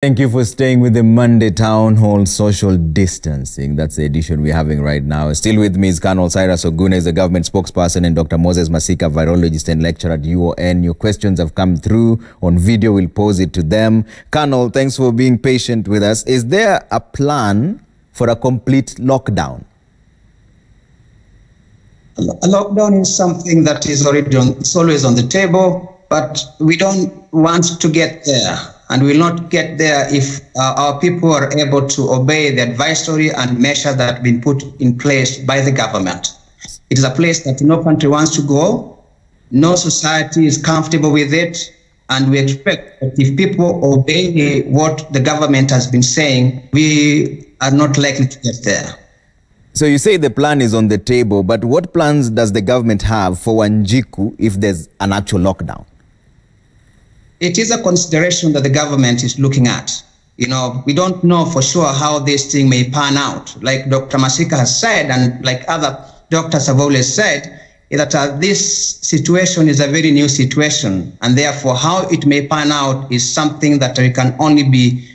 Thank you for staying with the Monday Town Hall Social Distancing. That's the edition we're having right now. Still with me is Colonel Cyrus Oguna, is the government spokesperson, and Dr. Moses Masika, virologist and lecturer at UON. Your questions have come through on video. We'll pose it to them. Colonel, thanks for being patient with us. Is there a plan for a complete lockdown? A lockdown is something that is already it's always on the table, but we don't want to get there. And will not get there if our people are able to obey the advisory and measures that have been put in place by the government. It is a place that no country wants to go. No society is comfortable with it. And we expect that if people obey what the government has been saying, we are not likely to get there. So you say the plan is on the table, but what plans does the government have for Wanjiku if there's an actual lockdown? It is a consideration that the government is looking at. You know, we don't know for sure how this thing may pan out. Like Dr. Masika has said, and like other doctors have always said, that this situation is a very new situation, and therefore how it may pan out is something that we can only be,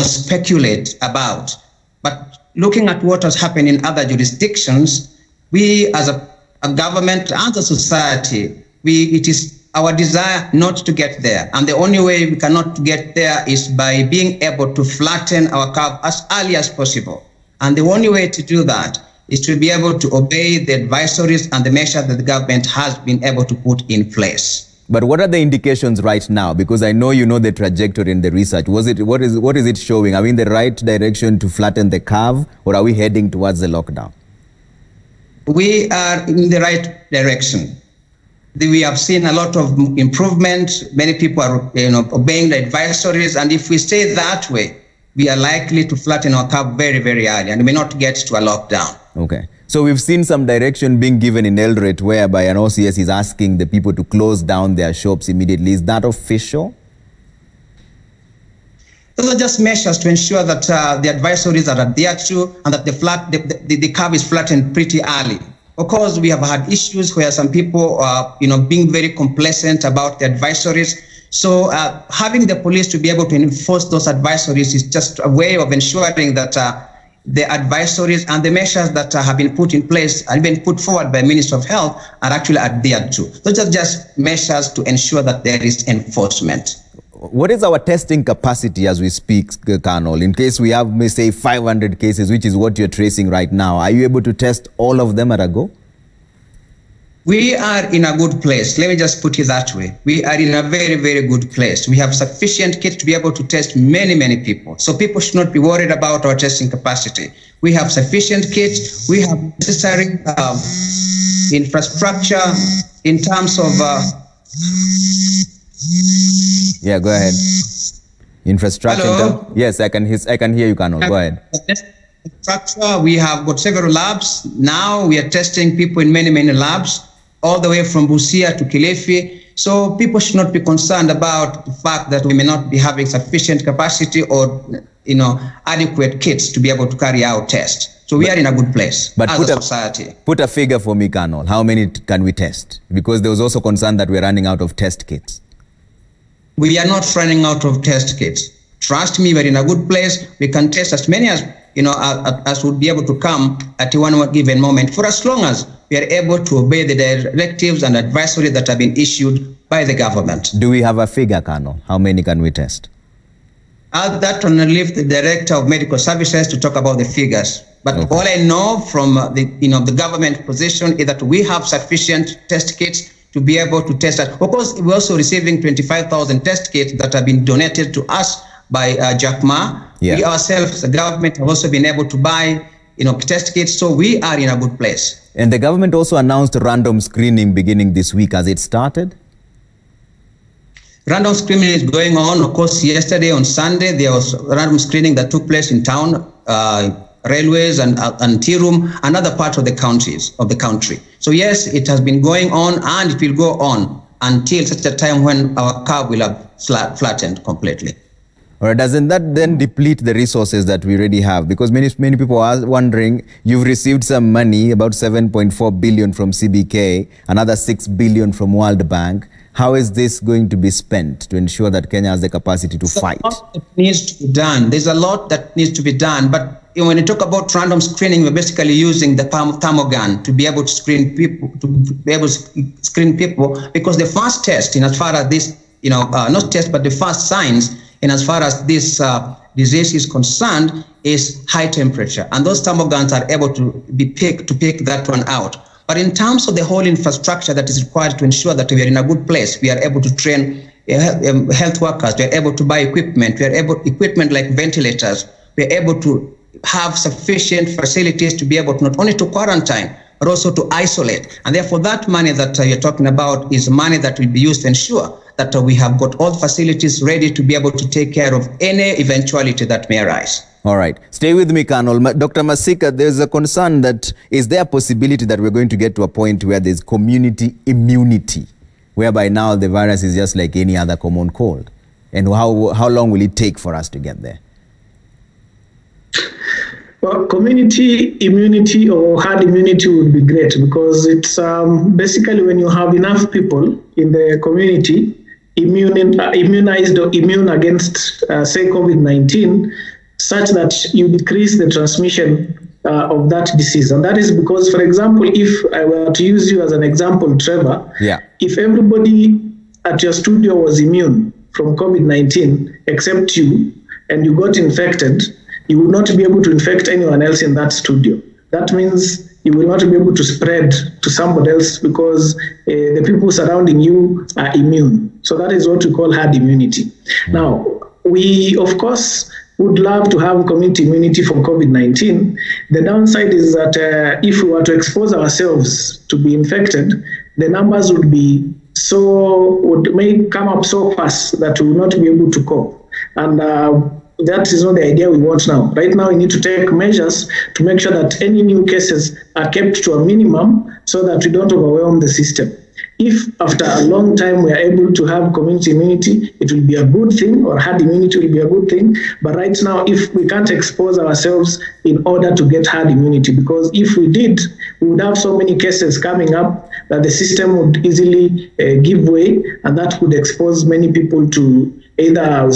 speculate about. But looking at what has happened in other jurisdictions, we as a government and a society, it is our desire not to get there. And the only way we cannot get there is by being able to flatten our curve as early as possible. And the only way to do that is to be able to obey the advisories and the measures that the government has been able to put in place. But what are the indications right now? Because I know you know the trajectory in the research. What is it showing? Are we in the right direction to flatten the curve, or are we heading towards the lockdown? We are in the right direction. We have seen a lot of improvement. Many people are obeying the advisories. And if we stay that way, we are likely to flatten our curve very, very early and may not get to a lockdown. Okay. So we've seen some direction being given in Eldoret whereby an OCS is asking the people to close down their shops immediately. Is that official? Those are just measures to ensure that the advisories are adhered to and that the curve is flattened pretty early. Of course, we have had issues where some people are, being very complacent about the advisories. So having the police to be able to enforce those advisories is just a way of ensuring that the advisories and the measures that have been put in place and been put forward by Minister of Health are actually adhered to. Those are just measures to ensure that there is enforcement. What is our testing capacity as we speak, Colonel? In case we have, may say, 500 cases, which is what you're tracing right now, are you able to test all of them at a go? We are in a good place. Let me just put it that way. We are in a very, very good place. We have sufficient kits to be able to test many, many people. So people should not be worried about our testing capacity. We have sufficient kits. We have necessary infrastructure in terms of... Yeah, go ahead. Infrastructure. Hello? Yes, I can hear you, Colonel. Go ahead. Infrastructure. We have got several labs. Now we are testing people in many, many labs, all the way from Busia to Kilifi. So people should not be concerned about the fact that we may not be having sufficient capacity or, adequate kits to be able to carry out tests. So we are in a good place as a society. Put a figure for me, Colonel. How many can we test? Because there was also concern that we're running out of test kits. We are not running out of test kits. Trust me, we're in a good place. We can test as many as would be able to come at one given moment, for as long as we are able to obey the directives and advisories that have been issued by the government. Do we have a figure, Colonel? How many can we test? That will leave the Director of Medical Services to talk about the figures. But okay. All I know from the government position is that we have sufficient test kits to be able to test that. Of course, we're also receiving 25,000 test kits that have been donated to us by Jack Ma. Yeah. We ourselves, the government, have also been able to buy, test kits. So we are in a good place. And the government also announced random screening beginning this week. Has it started? Random screening is going on. Of course, yesterday on Sunday, there was random screening that took place in town, railways and Tirum and other parts of the country. So yes, it has been going on and it will go on until such a time when our curve will have flattened completely. Or doesn't that then deplete the resources that we already have? Because many people are wondering, you've received some money, about 7.4 billion from CBK, another 6 billion from World Bank. How is this going to be spent to ensure that Kenya has the capacity to fight? There's a lot that needs to be done. There's a lot that needs to be done. But when you talk about random screening, we're basically using the thermal gun to be able to screen people, because the first test, in as far as this, not test, but the first signs, in as far as this disease is concerned, is high temperature. And those thermal guns are able to pick that one out. But in terms of the whole infrastructure that is required to ensure that we are in a good place, we are able to train health workers, we are able to buy equipment, equipment like ventilators, we are able to have sufficient facilities to be able to not only to quarantine, but also to isolate. And therefore that money that you're talking about is money that will be used to ensure that we have got all facilities ready to be able to take care of any eventuality that may arise. All right. Stay with me, Colonel. Dr. Masika, there's a concern that is there a possibility that we're going to get to a point where there's community immunity, whereby now the virus is just like any other common cold? And how long will it take for us to get there? Well, community immunity or herd immunity would be great, because it's basically when you have enough people in the community immunized or immune against, say, COVID-19, such that you decrease the transmission of that disease. And that is because, for example, if I were to use you as an example, Trevor, if everybody at your studio was immune from COVID-19 except you, and you got infected, you will not be able to infect anyone else in that studio. That means you will not be able to spread to somebody else because the people surrounding you are immune. So that is what we call herd immunity. Now, we, of course, would love to have community immunity for COVID-19. The downside is that if we were to expose ourselves to be infected, the numbers would may come up so fast that we will not be able to cope. And that is not the idea we want now. Right now, we need to take measures to make sure that any new cases are kept to a minimum so that we don't overwhelm the system. If after a long time we are able to have community immunity, it will be a good thing, or herd immunity will be a good thing. But right now, if we can't expose ourselves in order to get herd immunity, because if we did, we would have so many cases coming up that the system would easily give way, and that would expose many people to either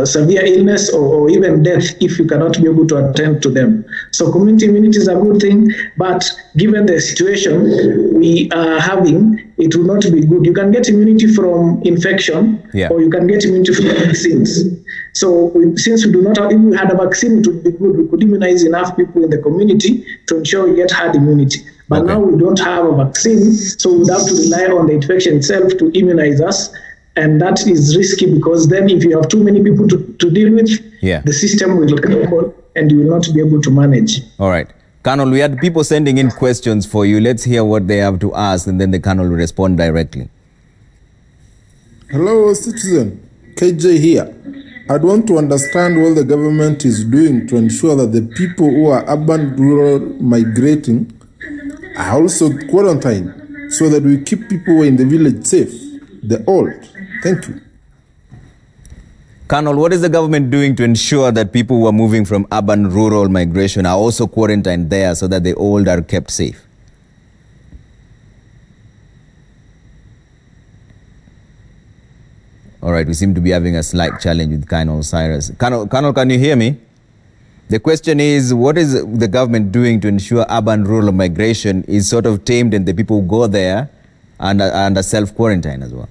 severe illness or even death if you cannot be able to attend to them. So community immunity is a good thing, but given the situation we are having, it will not be good. You can get immunity from infection, or you can get immunity from vaccines. So since we do not have, if we had a vaccine, it would be good. We could immunize enough people in the community to ensure we get herd immunity. But now we don't have a vaccine, so we would have to rely on the infection itself to immunize us. And that is risky, because then if you have too many people to deal with, the system will crumble and you will not be able to manage. All right. Colonel, we had people sending in questions for you. Let's hear what they have to ask, and then the Colonel will respond directly. Hello, citizen. KJ here. I'd want to understand what the government is doing to ensure that the people who are urban, rural, migrating are also quarantined, so that we keep people in the village safe, the old. Thank you. Colonel, what is the government doing to ensure that people who are moving from urban, rural migration are also quarantined there so that the old are kept safe? All right, we seem to be having a slight challenge with Colonel Cyrus. Colonel, can you hear me? The question is, what is the government doing to ensure urban, rural migration is sort of tamed and the people who go there and are self-quarantine as well?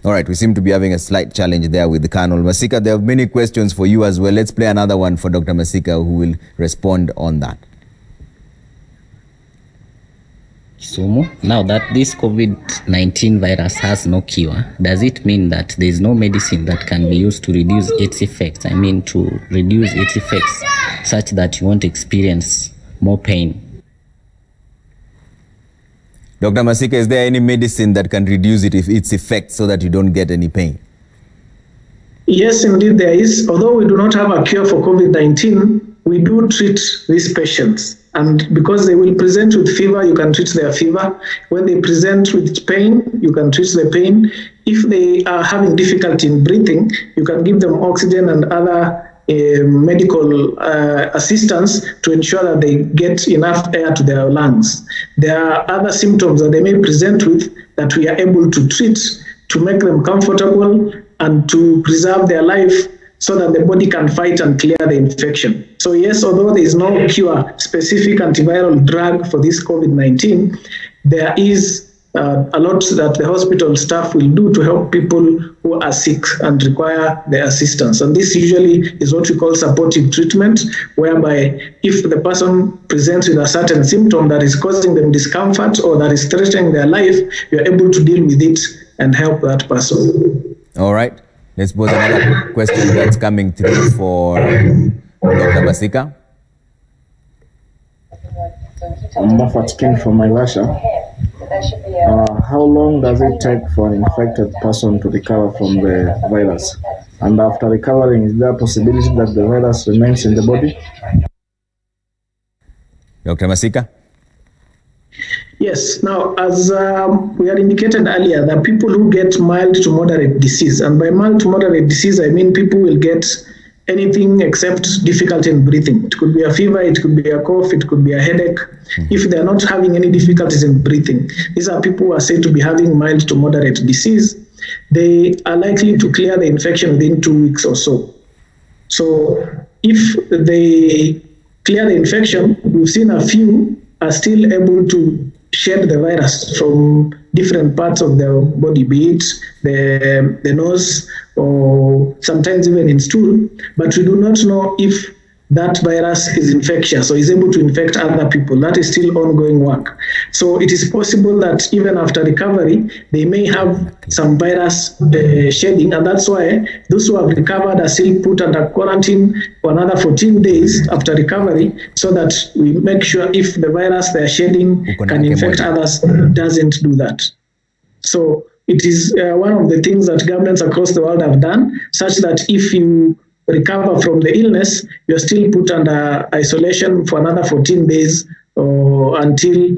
All right, we seem to be having a slight challenge there with the Colonel. Masika, there are many questions for you as well. Let's play another one for Dr. Masika, who will respond on that. Kisumu, now that this COVID-19 virus has no cure, does it mean that there is no medicine that can be used to reduce its effects? I mean, to reduce its effects such that you won't experience more pain? Dr. Masika, is there any medicine that can reduce its effects so that you don't get any pain? Yes, indeed there is. Although we do not have a cure for COVID-19, we do treat these patients. And because they will present with fever, you can treat their fever. When they present with pain, you can treat the pain. If they are having difficulty in breathing, you can give them oxygen and other medical assistance to ensure that they get enough air to their lungs. There are other symptoms that they may present with that we are able to treat to make them comfortable and to preserve their life so that the body can fight and clear the infection. So yes, although there is no cure, specific antiviral drug for this COVID-19, there is a lot that the hospital staff will do to help people who are sick and require their assistance. And this usually is what we call supportive treatment, whereby if the person presents with a certain symptom that is causing them discomfort or that is threatening their life, you're able to deal with it and help that person. All right. Let's pose another question that's coming through for Dr. Masika. I'm Mafat King from Naivasha. How long does it take for an infected person to recover from the virus? And after recovering, is there a possibility that the virus remains in the body? Dr. Masika? Yes. Now, as we had indicated earlier, the people who get mild to moderate disease, and by mild to moderate disease, I mean people will get anything except difficulty in breathing. It could be a fever, it could be a cough, it could be a headache. If they're not having any difficulties in breathing, these are people who are said to be having mild to moderate disease. They are likely to clear the infection within 2 weeks or so. So if they clear the infection, we've seen a few are still able to shed the virus from different parts of their body, be it the nose or sometimes even in stool, but we do not know if that virus is infectious or is able to infect other people. That is still ongoing work. So it is possible that even after recovery, they may have some virus shedding, and that's why those who have recovered are still put under quarantine for another 14 days after recovery, so that we make sure if the virus they are shedding can infect others, it doesn't do that. So it is one of the things that governments across the world have done, such that if you recover from the illness, you're still put under isolation for another 14 days or until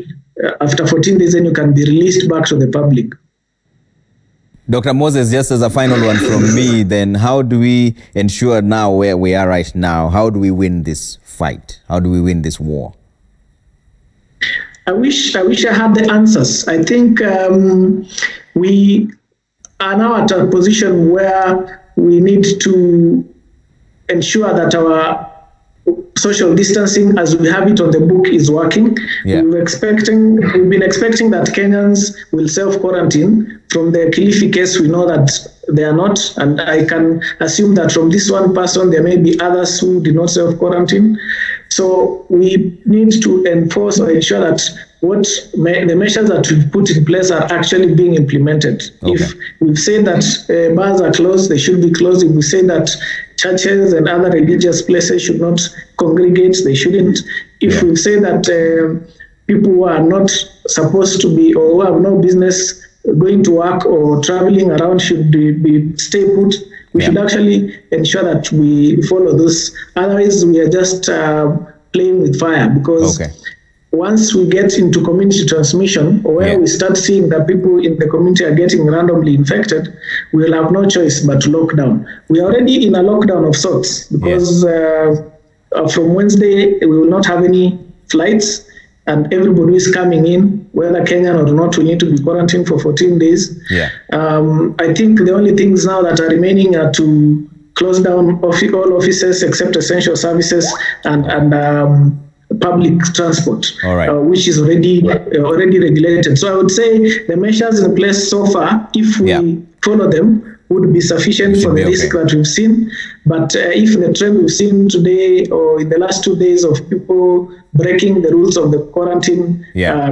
after 14 days, then you can be released back to the public. Dr. Moses, just as a final one from me, then how do we ensure now where we are right now? How do we win this fight? How do we win this war? I wish I had the answers. I think we are now at a position where we need to ensure that our social distancing as we have it on the book is working. Yeah. We've been expecting that Kenyans will self-quarantine. From the Kilifi case, we know that they are not, and I can assume that from this one person, there may be others who did not self-quarantine. So we need to enforce or ensure that the measures that we've put in place are actually being implemented. Okay. If we've said that bars are closed, they should be closed. If we say that churches and other religious places should not congregate, they shouldn't. If we say that people who are not supposed to be or who have no business going to work or traveling around should be stay put, we should actually ensure that we follow those. Otherwise, we are just playing with fire, because once we get into community transmission, or where we start seeing that people in the community are getting randomly infected, we will have no choice but to lock down. We are already in a lockdown of sorts, because from Wednesday, we will not have any flights, and everybody who is coming in, whether Kenyan or not, will need to be quarantined for 14 days. I think the only things now that are remaining are to close down all offices except essential services and public transport, which is already regulated. So I would say the measures in place so far, if we follow them, would be sufficient for the risk that we've seen. But if the trend we've seen today or in the last 2 days of people breaking the rules of the quarantine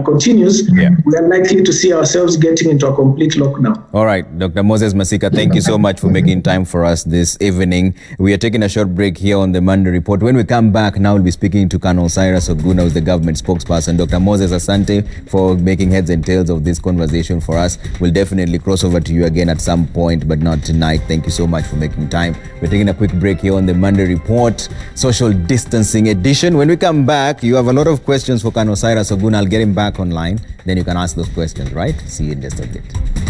continues, we are likely to see ourselves getting into a complete lockdown. All right, Dr. Moses Masika, thank you so much for making time for us this evening. We are taking a short break here on the Monday Report. When we come back, now we'll be speaking to Colonel Cyrus Oguna, who's the government spokesperson. Dr. Moses, asante for making heads and tails of this conversation for us. We'll definitely cross over to you again at some point, but not tonight. Thank you so much for making time. We're taking a quick quick break here on the Monday Report, social distancing edition. When we come back, you have a lot of questions for Colonel Cyrus Oguna. I'll get him back online. Then you can ask those questions, right? See you in just a bit.